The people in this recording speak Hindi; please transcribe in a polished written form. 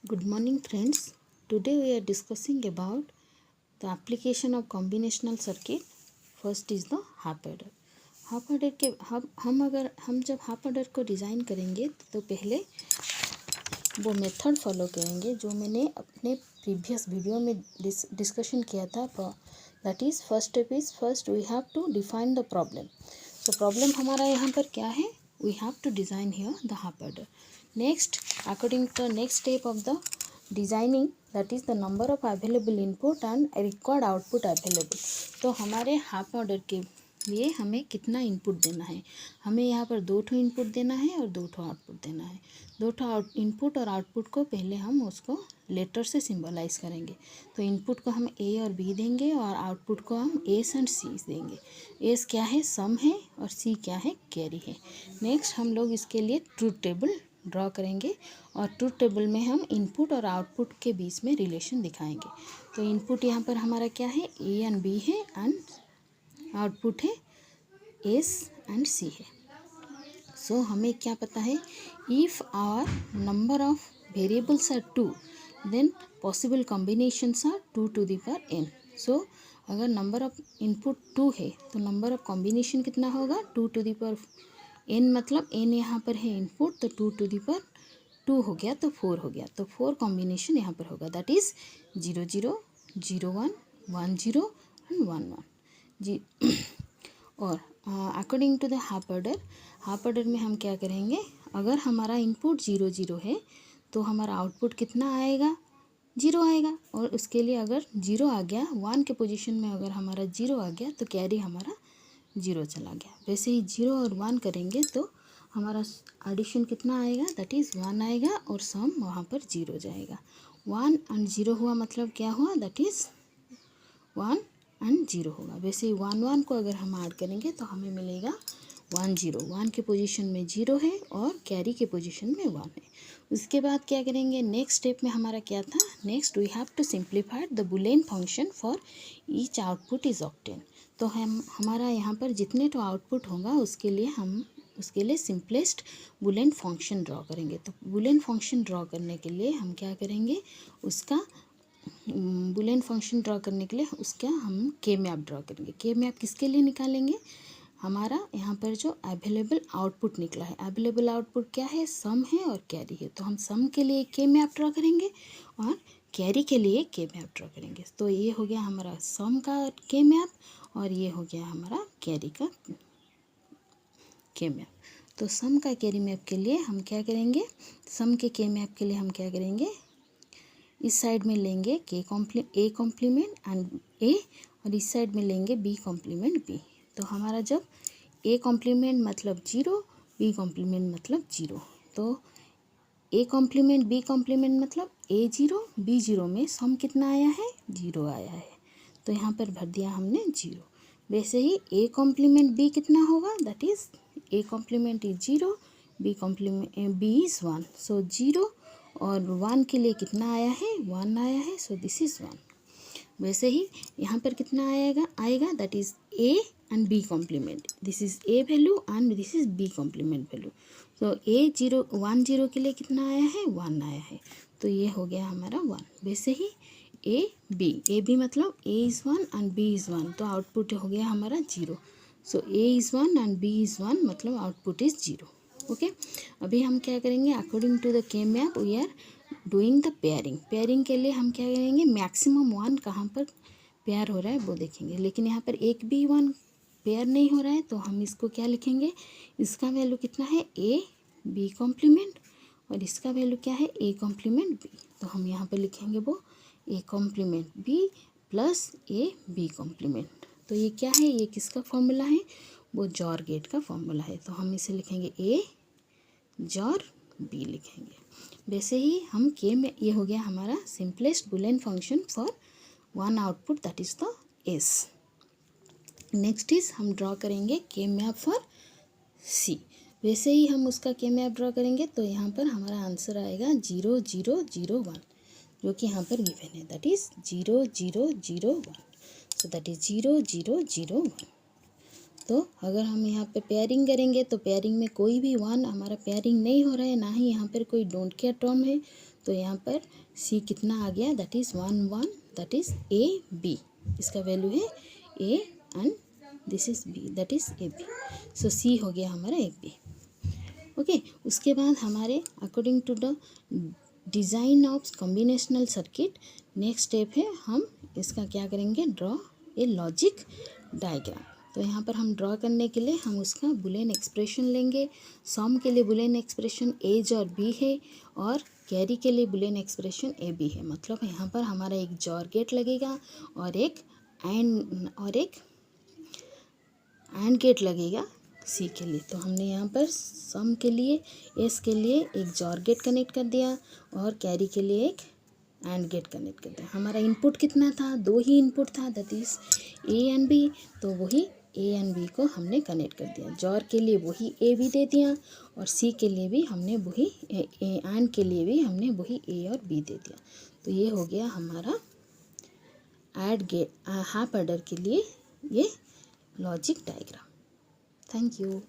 Good morning friends. Today we are discussing about the application of combinational circuit. First is the half adder. Half adder के हम जब हाफ एडर को डिज़ाइन करेंगे तो पहले वो मेथड फॉलो करेंगे जो मैंने अपने प्रीवियस वीडियो में डिस्कशन किया था. That is first step is first we have to define the problem. तो प्रॉब्लम हमारा यहाँ पर क्या है? We have to design here the half adder. Next, according to the next step of the designing, that is the number of available input and required output available. तो हमारे हाफ ऑर्डर के लिए हमें कितना इनपुट देना है? हमें यहाँ पर 2 ठो इनपुट देना है और 2 ठो आउटपुट देना है. 2 ठो इनपुट और आउटपुट को पहले हम उसको लेटर से सिंबलाइज करेंगे. तो इनपुट को हम ए और बी देंगे और आउटपुट को हम एस एंड सी देंगे. एस क्या है? सम है और सी क्या है? कैरी है. नेक्स्ट हम लोग इसके लिए ट्रूथ टेबल ड्रॉ करेंगे और ट्रूथ टेबल में हम इनपुट और आउटपुट के बीच में रिलेशन दिखाएंगे. तो इनपुट यहाँ पर हमारा क्या है? ए एंड बी है एंड आउटपुट है एस एंड सी है. सो हमें क्या पता है? If our number of variables are 2 then possible combinations are 2 to the power n. So अगर नंबर ऑफ इनपुट 2 है तो नंबर ऑफ कॉम्बिनेशन कितना होगा? 2 to the power n. मतलब n यहाँ पर है इनपुट तो 2 to the power 2 हो गया तो 4 हो गया. तो 4 कॉम्बिनेशन यहाँ पर होगा. दैट इज़ 0 0 0 1 1 0 एंड 1 1 जी. और according to the half adder में हम क्या करेंगे? अगर हमारा इनपुट 0 0 है तो हमारा आउटपुट कितना आएगा? 0 आएगा. और उसके लिए अगर 0 आ गया 1 के पोजीशन में, अगर हमारा 0 आ गया तो कैरी हमारा 0 चला गया. वैसे ही 0 और 1 करेंगे तो हमारा एडिशन कितना आएगा? दैट इज़ 1 आएगा और सम वहाँ पर 0 जाएगा. 1 एंड 0 हुआ मतलब क्या हुआ? दैट इज़ 1 एंड 0 होगा. वैसे ही 1 1 को अगर हम ऐड करेंगे तो हमें मिलेगा 1 0. 1 के पोजीशन में 0 है और कैरी के पोजीशन में 1 है. उसके बाद क्या करेंगे? नेक्स्ट स्टेप में हमारा क्या था? Next we have to simplify the Boolean function for each output is obtain. तो हमारा यहाँ पर जितने तो आउटपुट होगा उसके लिए सिंपलेस्ट बुलियन फंक्शन ड्रॉ करेंगे. तो बुलियन फंक्शन ड्रॉ करने के लिए हम क्या करेंगे? बुलियन फंक्शन ड्रॉ करने के लिए उसका हम के मैप ड्रॉ करेंगे. के मैप किसके लिए निकालेंगे? हमारा यहाँ पर जो अवेलेबल आउटपुट निकला है, अवेलेबल आउटपुट क्या है? सम है और कैरी है. तो हम सम के लिए के मैप ड्रॉ करेंगे और कैरी के लिए के मैप ड्रॉ करेंगे. तो ये हो गया हमारा सम का के मैप और ये हो गया हमारा कैरी का के मैप. तो सम का कैरी मैप के लिए हम क्या करेंगे? सम के मैप के लिए हम क्या करेंगे? इस साइड में लेंगे ए कॉम्प्लीमेंट एंड ए और इस साइड में लेंगे बी कॉम्प्लीमेंट बी. तो हमारा जब ए कॉम्प्लीमेंट मतलब 0, बी कॉम्प्लीमेंट मतलब 0, तो ए कॉम्प्लीमेंट बी कॉम्प्लीमेंट मतलब ए 0 बी 0 में सम कितना आया है? 0 आया है. तो यहाँ पर भर दिया हमने 0. वैसे ही ए कॉम्प्लीमेंट बी कितना होगा? That is A complement is 0, B is 1. So 0 और 1 के लिए कितना आया है? 1 आया है. So this is 1. वैसे ही यहाँ पर कितना आएगा? That is A and B complement. This is A value and this is B complement value. तो ए 1 0 के लिए कितना आया है? 1 आया है. तो ये हो गया हमारा 1. वैसे ही ए बी मतलब A is 1 and B is 1. तो आउटपुट हो गया हमारा 0. So A is 1 and B is 1 मतलब आउटपुट इज़ 0. ओके. अभी हम क्या करेंगे? According to the K map we are doing the pairing के लिए हम क्या करेंगे? मैक्सिमम 1 कहाँ पर पेयर हो रहा है वो देखेंगे. लेकिन यहाँ पर एक भी 1 पेयर नहीं हो रहा है तो हम इसको क्या लिखेंगे? इसका वैल्यू कितना है? ए बी कॉम्प्लीमेंट और इसका वैल्यू क्या है? A complement B. तो हम यहाँ पर लिखेंगे वो A complement B plus A B complement. तो ये क्या है? ये किसका फॉर्मूला है? वो जॉर गेट का फॉर्मूला है. तो हम इसे लिखेंगे ए जॉर बी लिखेंगे. वैसे ही हम के में ये हो गया हमारा simplest Boolean function for one output that is the S. Next is हम ड्रॉ करेंगे के मैप फॉर सी. वैसे ही हम उसका के मैप ड्रॉ करेंगे तो यहाँ पर हमारा आंसर आएगा 0 0 0 1 जो कि यहाँ पर गिवन है. That is 0 0 0 1. So that is 0 0 0 1. तो अगर हम यहाँ पे पेयरिंग करेंगे तो पेयरिंग में कोई भी वन हमारा पेयरिंग नहीं हो रहा है, ना ही यहाँ पर कोई डोंट केयर टर्म है। तो यहाँ पर सी कितना आ गया, that is 1 1, that is A B, इसका वैल्यू है A and this is B, that is A B. So C हो गया हमारा ए बी। ओके, उसके बाद हमारे according to the design of combinational circuit next step है, हम इसका क्या करेंगे, ड्रॉ ए लॉजिक डायग्राम। तो यहाँ पर हम ड्रॉ करने के लिए हम उसका बुलियन एक्सप्रेशन लेंगे। सम के लिए बुलियन एक्सप्रेशन एज और बी है, और कैरी के लिए बुलियन एक्सप्रेशन ए बी है। मतलब यहाँ पर हमारा एक जॉर गेट लगेगा और एक एंड गेट लगेगा सी के लिए। तो हमने यहाँ पर सम के लिए एस के लिए एक जॉर गेट कनेक्ट कर दिया और कैरी के लिए एक एंड गेट कनेक्ट कर दिया। हमारा इनपुट कितना था, 2 ही इनपुट था, that is A and B. तो वही ए एंड बी को हमने कनेक्ट कर दिया। जॉर के लिए वही ए बी दे दिया और सी के लिए भी हमने वही एंड के लिए भी हमने वही ए और बी दे दिया। तो ये हो गया हमारा हाफ एडर के लिए ये लॉजिक डायग्राम। Thank you.